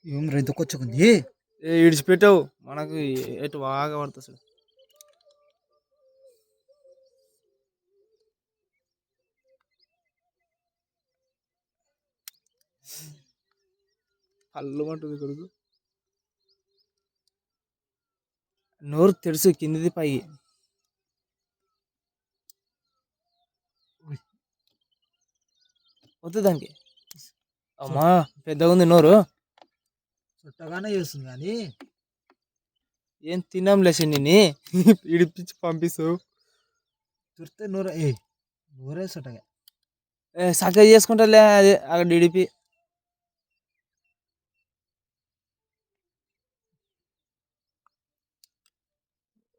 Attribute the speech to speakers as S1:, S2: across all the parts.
S1: ఏం రెద్దుకొచ్చుకుంది
S2: ఇడిచిపెట్టావు మనకు ఎటు బాగా పడుతుంది. కళ్ళు మంటుంది కొడుకు. నోరు తెరుసు కిందిది పై వద్దు దానికి. అమ్మా పెద్దగా ఉంది నోరు.
S1: చుట్టగానే చేస్తుంది కానీ
S2: ఏం తిన్నాం లేచి నిన్ను ఇడిపించి పంపిస్తావు.
S1: చుడితే నోరే చుట్టగా
S2: చక్కగా చేసుకుంటాలే అదే అక్కడ ఇడిపి.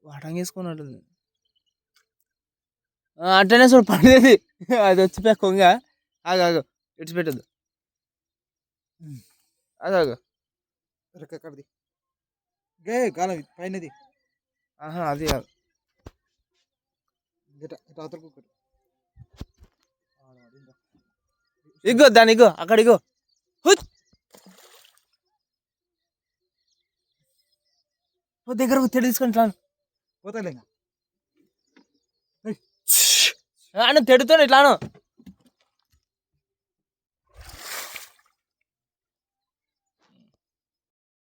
S2: వాటంగా వేసుకున్నట్టుంది. అంటేనే చూడు పడేది అది వచ్చిపోయా కొంగ. ఆగాగు ఇడిచిపెట్టద్దు. అదాగు
S1: ఎక్కడిది గాలం పైనది.
S2: ఆహా అది కాదు. ఇగో దాని ఇగో అక్కడ ఇగో దగ్గర తెడి తీసుకుంటాను.
S1: పోతాలే
S2: తెడుతాను ఇట్లాను.